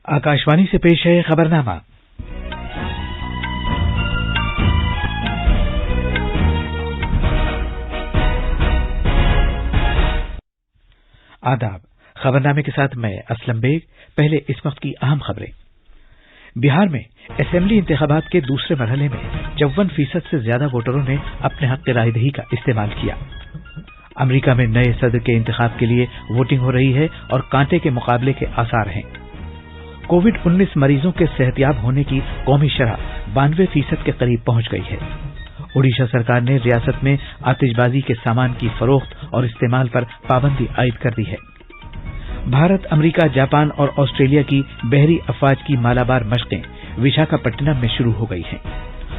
आकाशवाणी से पेश है खबरनामा। आदाब। खबरनामे के साथ मैं असलम बेग। पहले इस वक्त की अहम खबरें। बिहार में असेंबली इंतखाबात के दूसरे मरहले में 54% से ज्यादा वोटरों ने अपने हक रायदही का इस्तेमाल किया। अमेरिका में नए सदर के इंतखाब के लिए वोटिंग हो रही है और कांटे के मुकाबले के आसार हैं। कोविड-19 मरीजों के सेहतयाब होने की कौमी शरह 92% के करीब पहुंच गई है। ओडिशा सरकार ने रियासत में आतिशबाजी के सामान की फरोख्त और इस्तेमाल पर पाबंदी आयद कर दी है। भारत, अमेरिका, जापान और ऑस्ट्रेलिया की बहरी अफवाज की मालाबार मशकें विशाखापट्टनम में शुरू हो गई हैं।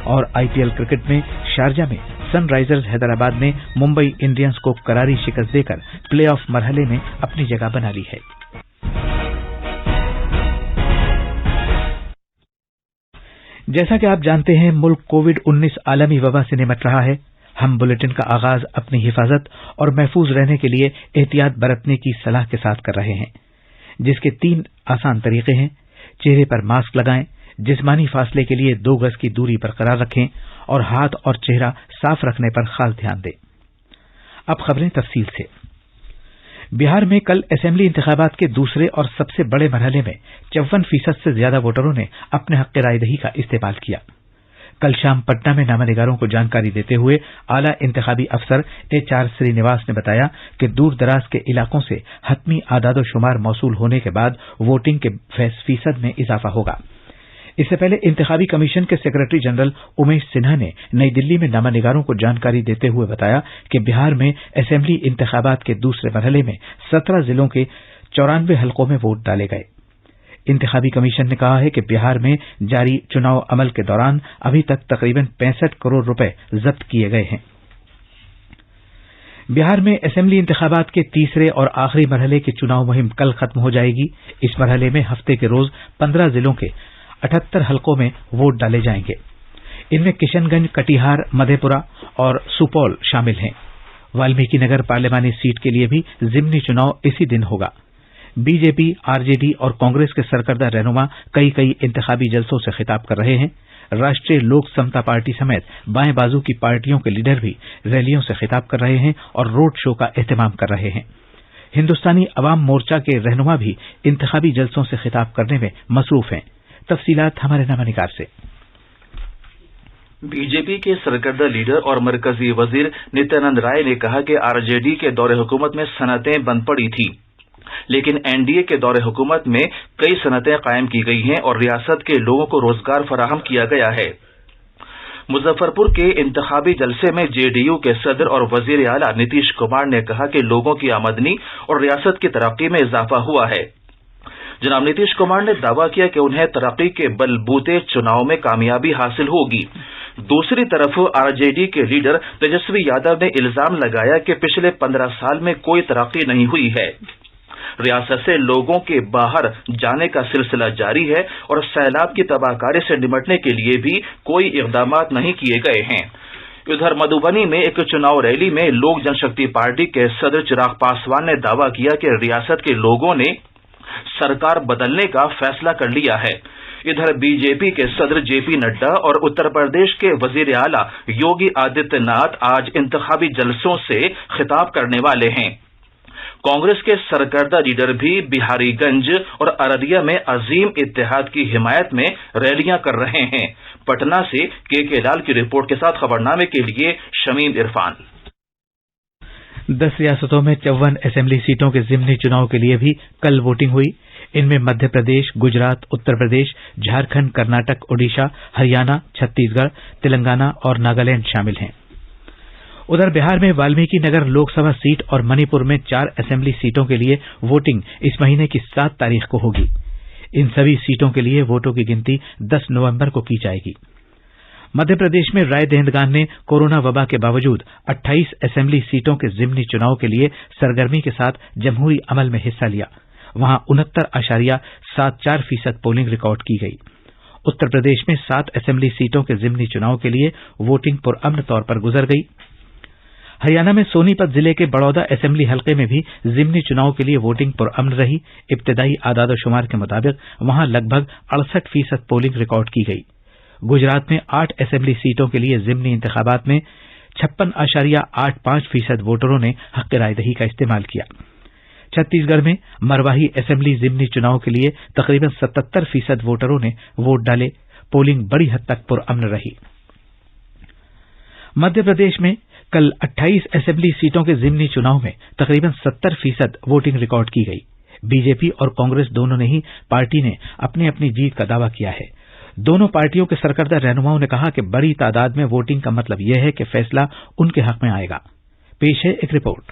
और आईपीएल क्रिकेट में शारजा में सनराइजर्स हैदराबाद ने मुंबई इंडियंस को करारी शिकस्त देकर प्ले ऑफ मरहले में अपनी जगह बना ली है। जैसा कि आप जानते हैं, मुल्क कोविड-19 आलमी वबा से निपट रहा है। हम बुलेटिन का आगाज अपनी हिफाजत और महफूज रहने के लिए एहतियात बरतने की सलाह के साथ कर रहे हैं, जिसके 3 आसान तरीके हैं। चेहरे पर मास्क लगाएं, जिस्मानी फासले के लिए 2 गज की दूरी बरकरार रखें और हाथ और चेहरा साफ रखने पर खास ध्यान दें। अब खबरें तफसील से। बिहार में कल असेंबली इंतखाबात के दूसरे और सबसे बड़े मरहले में 54% से ज्यादा वोटरों ने अपने हक रायदही का इस्तेमाल किया। कल शाम पटना में नामानिगारों को जानकारी देते हुए आला इंतखाबी अफसर HR श्रीनिवास ने बताया कि दूर दराज के इलाकों से हतमी आदादोशुमार मौसूल होने के बाद वोटिंग के फीसद में इजाफा होगा। इससे पहले इंतखाबी कमीशन के सेक्रेटरी जनरल उमेश सिन्हा ने नई दिल्ली में नामानिगारों को जानकारी देते हुए बताया कि बिहार में असेंबली इंतखाबात के दूसरे मरहले में 17 जिलों के 94 हलकों में वोट डाले गए। इंतखाबी कमीशन ने कहा है कि बिहार में जारी चुनाव अमल के दौरान अभी तक तकरीबन 65 करोड़ रुपए जब्त किए गए हैं। बिहार में असेंबली इंतखाबात के तीसरे और आखिरी मरहले की चुनाव मुहिम कल खत्म हो जाएगी। इस मरहले में हफ्ते के रोज 15 जिलों के 78 हलकों में वोट डाले जाएंगे। इनमें किशनगंज, कटिहार, मधेपुरा और सुपौल शामिल हैं। वाल्मीकि नगर पार्लिमानी सीट के लिए भी जिमनी चुनाव इसी दिन होगा। बीजेपी, आरजेडी और कांग्रेस के सरकर्दा रहनुमा कई इंतखाबी जलसों से खिताब कर रहे हैं। राष्ट्रीय लोक समता पार्टी समेत बाएं बाजू की पार्टियों के लीडर भी रैलियों से खिताब कर रहे हैं और रोड शो का एहतमाम कर रहे हैं। हिंदुस्तानी अवाम मोर्चा के रहनुमा भी इंतखाबी जलसों से खिताब करने में मसरूफ हैं। तफसीलात हमारे नामानिगार से। बीजेपी के सरकर्दा लीडर और मरकजी वजीर नित्यानंद राय ने कहा कि आरजेडी के दौरे हुकूमत में सनतें बंद पड़ी थी, लेकिन एनडीए के दौरे हुकूमत में कई सनतें कायम की गई हैं और रियासत के लोगों को रोजगार फराहम किया गया है। मुजफ्फरपुर के इंतखाबी जलसे में जेडीयू के सदर और वजीर आला नीतीश कुमार ने कहा कि लोगों की आमदनी और रियासत की तरक्की में इजाफा हुआ है। जनाब नीतीश कुमार ने दावा किया कि उन्हें तरक्की के बलबूते चुनाव में कामयाबी हासिल होगी। दूसरी तरफ आरजेडी के लीडर तेजस्वी यादव ने इल्जाम लगाया कि पिछले 15 साल में कोई तरक्की नहीं हुई है। रियासत से लोगों के बाहर जाने का सिलसिला जारी है और सैलाब की तबाहकारी से निपटने के लिए भी कोई इकदाम नहीं किए गए हैं। उधर मधुबनी में एक चुनाव रैली में लोक जनशक्ति पार्टी के सदर चिराग पासवान ने दावा किया कि रियासत के लोगों ने सरकार बदलने का फैसला कर लिया है। इधर बीजेपी के सदर जेपी नड्डा और उत्तर प्रदेश के वजीर आला योगी आदित्यनाथ आज इंतखाबी जलसों से खिताब करने वाले हैं। कांग्रेस के सरकर्दा लीडर भी बिहारीगंज और अररिया में अजीम इत्तेहाद की हिमायत में रैलियां कर रहे हैं। पटना से के लाल की रिपोर्ट के साथ खबरनामे के लिए शमीम इरफान। 10 रियासतों में 54 असेंबली सीटों के जिमनी चुनाव के लिए भी कल वोटिंग हुई। इनमें मध्य प्रदेश, गुजरात, उत्तर प्रदेश, झारखंड, कर्नाटक, ओडिशा, हरियाणा, छत्तीसगढ़, तेलंगाना और नागालैंड शामिल हैं। उधर बिहार में वाल्मीकि नगर लोकसभा सीट और मणिपुर में 4 असेंबली सीटों के लिए वोटिंग इस महीने की 7 तारीख को होगी। इन सभी सीटों के लिए वोटों की गिनती 10 नवंबर को की जाएगी। मध्य प्रदेश में राय दहिंदगान ने कोरोना वबा के बावजूद 28 असेंबली सीटों के जिमनी चुनाव के लिए सरगर्मी के साथ जमहूरी अमल में हिस्सा लिया। वहां 69.74% पोलिंग रिकॉर्ड की गई। उत्तर प्रदेश में 7 असेंबली सीटों के जिमनी चुनाव के लिए वोटिंग पुरअमन तौर पर गुजर गई। हरियाणा में सोनीपत जिले के बड़ौदा असेंबली हलके में भी जिमनी चुनाव के लिए वोटिंग पुरअमन रही। इब्तदाई आदादोशुमार के मुताबिक वहां लगभग 68% पोलिंग रिकॉर्ड की गई। गुजरात में 8 असेंबली सीटों के लिए जिमनी इंतखाबात में 56.85% वोटरों ने हक रायदही का इस्तेमाल किया। छत्तीसगढ़ में मरवाही असेंबली जिमनी चुनाव के लिए तकरीबन 77% वोटरों ने वोट डाले। पोलिंग बड़ी हद तक पुरअमन रही। मध्य प्रदेश में कल 28 असेंबली सीटों के जिमनी चुनाव में तकरीबन 70% वोटिंग रिकॉर्ड की गई। बीजेपी और कांग्रेस दोनों ने ही पार्टी ने अपनी अपनी जीत का दावा किया है। दोनों पार्टियों के सरकर्दा रहनुमाओं ने कहा कि बड़ी तादाद में वोटिंग का मतलब यह है कि फैसला उनके हक में आएगा। पेश है एक रिपोर्ट।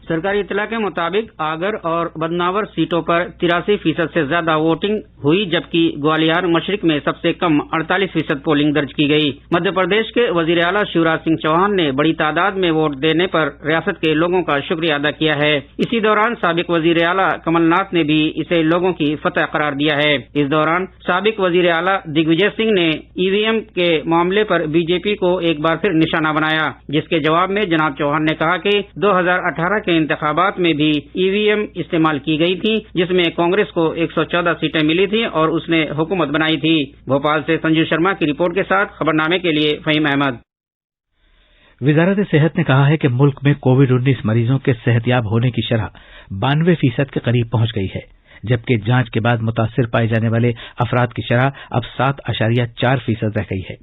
सरकारी इत्तला के मुताबिक आगर और बदनावर सीटों पर 83% से ज्यादा वोटिंग हुई, जबकि ग्वालियर मशरिक में सबसे कम 48% पोलिंग दर्ज की गई। मध्य प्रदेश के वजीर आला शिवराज सिंह चौहान ने बड़ी तादाद में वोट देने पर रियासत के लोगों का शुक्रिया अदा किया है। इसी दौरान साबिक वजीर आला कमलनाथ ने भी इसे लोगों की फतह करार दिया है। इस दौरान साबिक वजीर आला दिग्विजय सिंह ने ईवीएम के मामले पर बीजेपी को एक बार फिर निशाना बनाया, जिसके जवाब में जनाब चौहान ने कहा कि 2018 के इंतखाबात में भी ईवीएम इस्तेमाल की गई थी, जिसमें कांग्रेस को 114 सीटें मिली थी और उसने हुकूमत बनाई थी। भोपाल से संजीव शर्मा की रिपोर्ट के साथ खबरनामे के लिए फहीम अहमद। वजारत सेहत ने कहा है कि मुल्क में कोविड-19 मरीजों के सेहतयाब होने की शरह 92% के करीब पहुंच गई है, जबकि जांच के बाद मुतासिर पाए जाने वाले अफराद की शरह अब 7.4% रह गई है।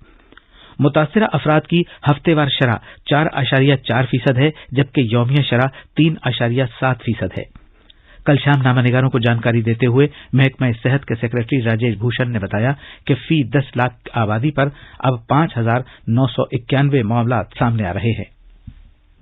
मुतासिरा अफराद की हफ्तेवार शरह 4.4% है, जबकि यौमिया शरह 3.7% है। कल शाम नामानिगारों को जानकारी देते हुए महकमा सेहत के सेक्रेटरी राजेश भूषण ने बताया कि फी 10 लाख आबादी पर अब 5,991 मामला सामने आ रहे हैं।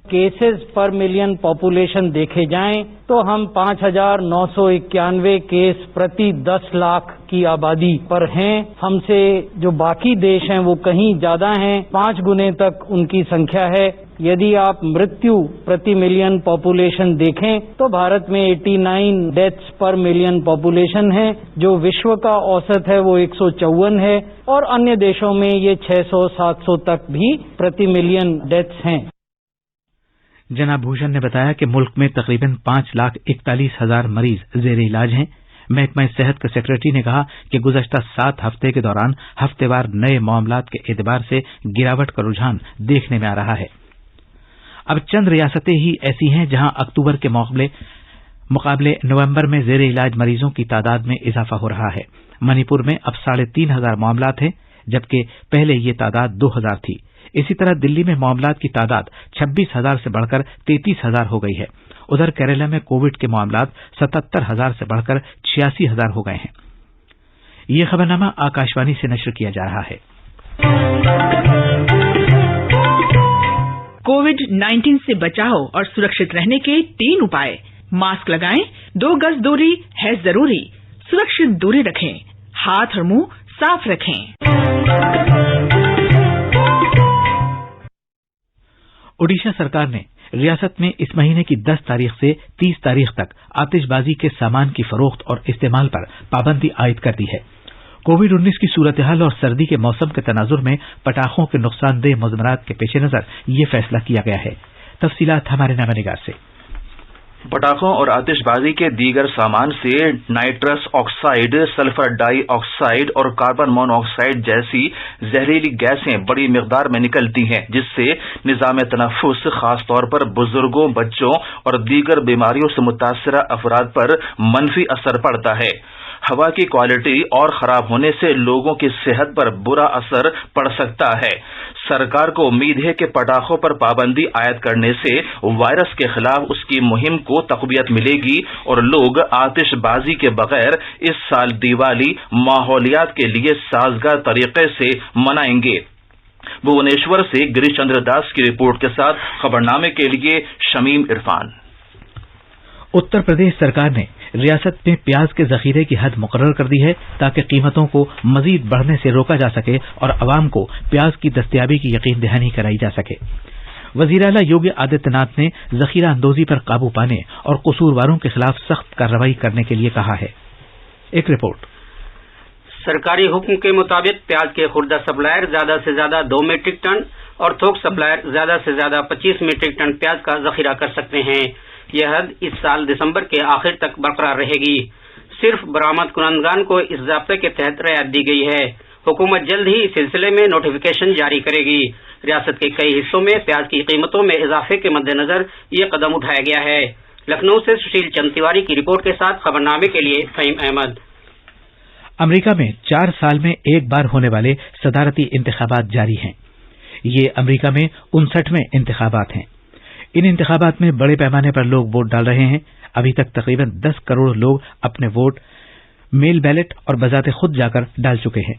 केसेस पर मिलियन पॉपुलेशन देखे जाएं तो हम 5,991 केस प्रति 10 लाख की आबादी पर हैं। हमसे जो बाकी देश हैं वो कहीं ज्यादा हैं, 5 गुने तक उनकी संख्या है। यदि आप मृत्यु प्रति मिलियन पॉपुलेशन देखें तो भारत में 89 डेथ्स पर मिलियन पॉपुलेशन है, जो विश्व का औसत है वो 154 है, और अन्य देशों में ये 600-700 तक भी प्रति मिलियन डेथ्स हैं। जनाब भूषण ने बताया कि मुल्क में तकरीबन 5,41,000 मरीज जेर इलाज हैं। महकमा सेहत के सेक्रेटरी ने कहा कि गुज़श्ता 7 हफ्ते के दौरान हफ्तेवार नए मामलात के एतबार से गिरावट का रुझान देखने में आ रहा है। अब चंद रियासतें ही ऐसी हैं जहां अक्टूबर के मुकाबले नवंबर में जेर इलाज मरीजों की तादाद में इजाफा हो रहा है। मणिपुर में अब 3,500 मामलात हैं, जबकि पहले ये तादाद 2,000 थी। इसी तरह दिल्ली में मामलात की तादाद 26,000 से बढ़कर 33,000 हो गई है। उधर केरला में कोविड के मामलात 77,000 से बढ़कर 86,000 हो गए हैं। ये खबरनामा आकाशवाणी से नश्र किया जा रहा है। कोविड-19 से बचाव और सुरक्षित रहने के 3 उपाय। मास्क लगाएं, 2 गज दूरी है जरूरी, सुरक्षित दूरी रखें, हाथ और मुंह साफ रखें। ओडिशा सरकार ने रियासत में इस महीने की 10 तारीख से 30 तारीख तक आतिशबाजी के सामान की फरोख्त और इस्तेमाल पर पाबंदी आयद कर दी है। कोविड-19 की सूरत-ए-हाल और सर्दी के मौसम के तनाजुर में पटाखों के नुकसानदेह मजमरात के पेश नजर ये फैसला किया गया है। तफसीलात हमारे नामानिगार से। पटाखों और आतिशबाजी के दीगर सामान से nitrous oxide, sulphur dioxide और कार्बन मोनोऑक्साइड जैसी जहरीली गैसें बड़ी मिकदार में निकलती हैं, जिससे निजाम तनफ्फुस, खास तौर पर बुजुर्गों, बच्चों और दीगर बीमारियों से मुतासरा अफराद पर मनफी असर पड़ता है। हवा की क्वालिटी और खराब होने से लोगों की सेहत पर बुरा असर पड़ सकता है। सरकार को उम्मीद है कि पटाखों पर पाबंदी आयद करने से वायरस के खिलाफ उसकी मुहिम को तक़वियत मिलेगी और लोग आतिशबाजी के बगैर इस साल दिवाली माहौलियात के लिए साजगार तरीके से मनाएंगे। भुवनेश्वर से गिरीश चंद्र दास की रिपोर्ट के साथ खबरनामे के लिए शमीम इरफान। उत्तर प्रदेश सरकार ने रियासत में प्याज के जखीरे की हद मुकर्रर कर दी है, ताकि कीमतों को मजीद बढ़ने से रोका जा सके और अवाम को प्याज की दस्तयाबी की यकीन दहानी कराई जा सके। वजीर आला योगी आदित्यनाथ ने जखीरा अंदोजी पर काबू पाने और कसूरवारों के खिलाफ सख्त कार्रवाई करने के लिए कहा है। एक रिपोर्ट। सरकारी हुक्म के मुताबिक प्याज के खुर्दा सप्लायर ज्यादा से ज्यादा 2 मीट्रिक टन اور تھوک سپلائر زیادہ سے زیادہ 25 میٹرک ٹن پیاز کا ذخیرہ کر سکتے ہیں۔ یہ حد اس سال دسمبر کے آخر تک برقرار رہے گی۔ صرف برآمد کنندگان کو اس ضابطے کے تحت رعایت دی گئی ہے۔ حکومت جلد ہی اس سلسلے میں نوٹیفیکیشن جاری کرے گی۔ ریاست کے کئی حصوں میں پیاز کی قیمتوں میں اضافے کے مد نظر یہ قدم اٹھایا گیا ہے۔ لکھنؤ سے سشیل چند تیواری کی رپورٹ کے ساتھ خبرنامے کے لیے فہیم احمد۔ امریکہ میں 4 سال میں ایک بار ہونے والے صدارتی انتخابات جاری ہیں۔ یہ امریکہ میں 59ویں انتخابات ہیں۔ ان انتخابات میں بڑے پیمانے پر لوگ ووٹ ڈال رہے ہیں۔ ابھی تک تقریباً 10 کروڑ لوگ اپنے ووٹ میل بیلٹ اور بذات خود جا کر ڈال چکے ہیں۔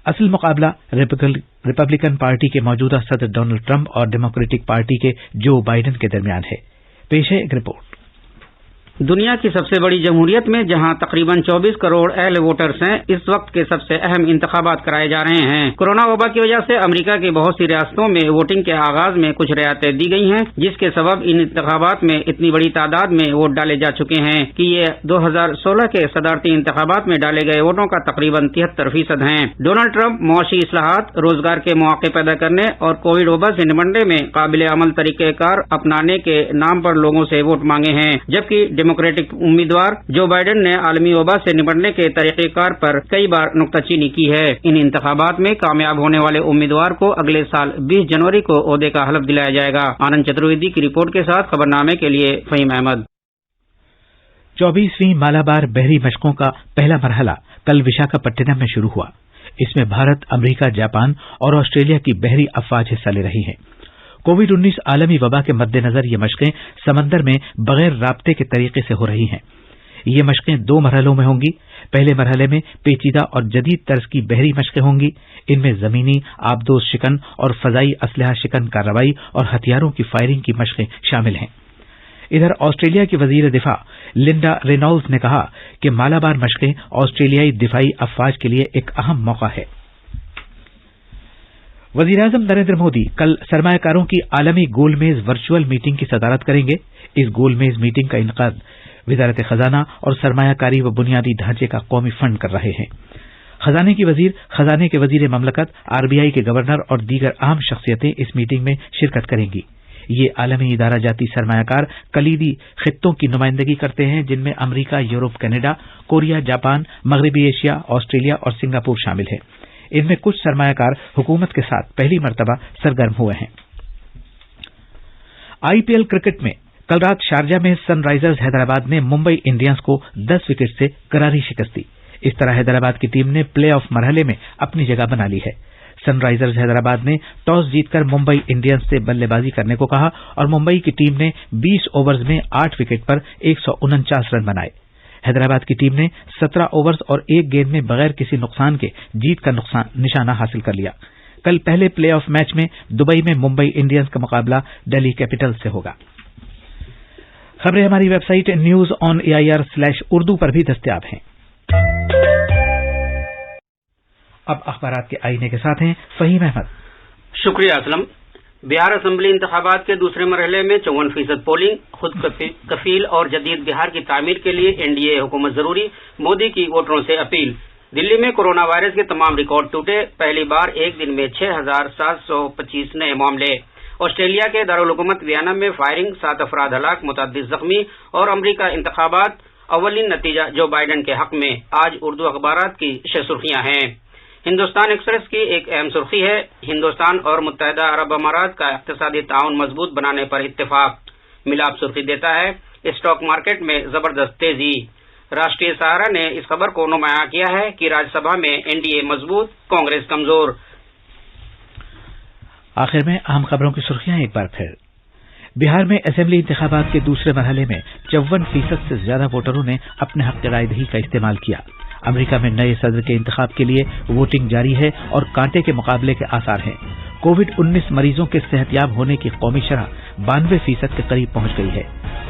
اصل مقابلہ ریپبلکن پارٹی کے موجودہ صدر ڈونلڈ ٹرمپ اور ڈیموکریٹک پارٹی کے جو بائیڈن کے درمیان ہے۔ پیش ہے ایک رپورٹ۔ دنیا کی سب سے بڑی جمہوریت میں جہاں تقریباً 24 کروڑ اہل ووٹرز ہیں، اس وقت کے سب سے اہم انتخابات کرائے جا رہے ہیں۔ کورونا وبا کی وجہ سے امریکہ کی بہت سی ریاستوں میں ووٹنگ کے آغاز میں کچھ رعایتیں دی گئی ہیں، جس کے سبب ان انتخابات میں اتنی بڑی تعداد میں ووٹ ڈالے جا چکے ہیں کہ یہ 2016 کے صدارتی انتخابات میں ڈالے گئے ووٹوں کا تقریباً 73% ہیں۔ ڈونلڈ ٹرمپ معاشی اصلاحات، روزگار کے مواقع پیدا کرنے اور کووڈ وبا سے نمٹنے میں قابل عمل طریقہ کار اپنانے کے نام پر لوگوں سے ووٹ مانگے ہیں، جبکہ ڈیموکریٹک امیدوار جو بائیڈن نے عالمی وبا سے نمٹنے کے طریقہ کار پر کئی بار نکتہ چینی کی ہے۔ ان انتخابات میں کامیاب ہونے والے امیدوار کو اگلے سال 20 جنوری کو عہدے کا حلف دلایا جائے گا۔ آنند چترویدی کی رپورٹ کے ساتھ خبرنامے کے لیے فہیم احمد۔ 24ویں مالابار بحری مشقوں کا پہلا مرحلہ کل وشاکھاپٹنم میں شروع ہوا۔ اس میں بھارت، امریکہ، جاپان اور آسٹریلیا کی بحری افواج حصہ لے رہی ہیں۔ کووڈ-19 عالمی وبا کے مد نظر یہ مشقیں سمندر میں بغیر رابطے کے طریقے سے ہو رہی ہیں۔ یہ مشقیں 2 مرحلوں میں ہوں گی۔ پہلے مرحلے میں پیچیدہ اور جدید طرز کی بحری مشقیں ہوں گی۔ ان میں زمینی آبدوز شکن اور فضائی اسلحہ شکن کارروائی اور ہتھیاروں کی فائرنگ کی مشقیں شامل ہیں۔ ادھر آسٹریلیا کی وزیر دفاع لنڈا رینالڈز نے کہا کہ مالابار مشقیں آسٹریلیائی دفاعی افواج کے لیے ایک اہم موقع ہے۔ وزیراعظم نریندر مودی کل سرمایہ کاروں کی عالمی گول میز ورچوئل میٹنگ کی صدارت کریں گے۔ اس گول میز میٹنگ کا انعقاد وزارت خزانہ اور سرمایہ کاری و بنیادی ڈھانچے کا قومی فنڈ کر رہے ہیں۔ خزانے کی وزیر، خزانے کے وزیر مملکت، RBI کے گورنر اور دیگر اہم شخصیتیں اس میٹنگ میں شرکت کریں گی۔ یہ عالمی ادارہ جاتی سرمایہ کار کلیدی خطوں کی نمائندگی کرتے ہیں، جن میں امریکہ، یورپ، کینیڈا، کوریا، جاپان، مغربی ایشیا، آسٹریلیا اور سنگاپور شامل ہیں۔ ان میں کچھ سرمایہ کار حکومت کے ساتھ پہلی مرتبہ سرگرم ہوئے ہیں۔ IPL کرکٹ میں کل رات شارجہ میں سن رائزرز حیدرآباد نے ممبئی انڈینز کو 10 وکٹ سے کراری شکست دی۔ اس طرح حیدرآباد کی ٹیم نے پلے آف مرحلے میں اپنی جگہ بنا لی ہے۔ سن رائزرز حیدرآباد نے ٹاس جیت کر ممبئی انڈینز سے بلے بازی کرنے کو کہا اور ممبئی کی ٹیم نے 20 اوورز میں 8 وکٹ پر 149 رن بنائے۔ حیدرآباد کی ٹیم نے 17 اوورز اور 1 گیند میں بغیر کسی نقصان کے جیت کا نشانہ حاصل کر لیا۔ کل پہلے پلے آف میچ میں دبئی میں ممبئی انڈینز کا مقابلہ دہلی کیپٹل سے ہوگا۔ خبریں ہماری ویب سائٹ news.air/urdu پر بھی دستیاب ہیں۔ اب اخبارات کے آئینے کے ساتھ ہیں فہیم احمد۔ شکریہ اسلم۔ بہار اسمبلی انتخابات کے دوسرے مرحلے میں 54% پولنگ، خود کفیل اور جدید بہار کی تعمیر کے لیے NDA حکومت ضروری، مودی کی ووٹروں سے اپیل۔ دلی میں کورونا وائرس کے تمام ریکارڈ ٹوٹے، پہلی بار ایک دن میں 6,725 نئے معاملے۔ آسٹریلیا کے دارالحکومت ویانا میں فائرنگ، 7 افراد ہلاک، متعدد زخمی، اور امریکہ انتخابات اولین نتیجہ جو بائیڈن کے حق میں۔ آج اردو اخبارات کی شہ سرخیاں ہیں۔ ہندوستان ایکسپریس کی ایک اہم سرخی ہے، ہندوستان اور متحدہ عرب امارات کا اقتصادی تعاون مضبوط بنانے پر اتفاق۔ ملاب سرخی دیتا ہے، اسٹاک مارکیٹ میں زبردست تیزی۔ راشٹریہ سہارا نے اس خبر کو نمایاں کیا ہے کہ راجیہ سبھا میں NDA مضبوط، کانگریس کمزور۔ آخر میں اہم خبروں کی سرخیاں ایک بار پھر۔ بہار میں اسمبلی انتخابات کے دوسرے مرحلے میں 54% سے زیادہ ووٹروں نے اپنے حق رائے دہی کا استعمال کیا۔ امریکہ میں نئے صدر کے انتخاب کے لیے ووٹنگ جاری ہے اور کانٹے کے مقابلے کے آثار ہیں۔ کووڈ-19 مریضوں کے صحت یاب ہونے کی قومی شرح 92% کے قریب پہنچ گئی ہے۔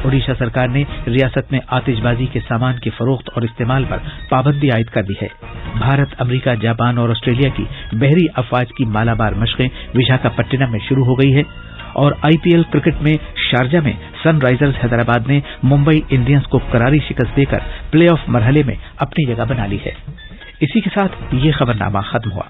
اڈیشہ سرکار نے ریاست میں آتش بازی کے سامان کی فروخت اور استعمال پر پابندی عائد کر دی ہے۔ بھارت، امریکہ، جاپان اور آسٹریلیا کی بحری افواج کی مالابار مشقیں وشاکھاپٹنم میں شروع ہو گئی ہے، اور IPL کرکٹ میں شارجہ میں سن رائزرز حیدرآباد نے ممبئی انڈینز کو کراری شکست دے کر پلے آف مرحلے میں اپنی جگہ بنا لی ہے۔ اسی کے ساتھ یہ خبرنامہ ختم ہوا۔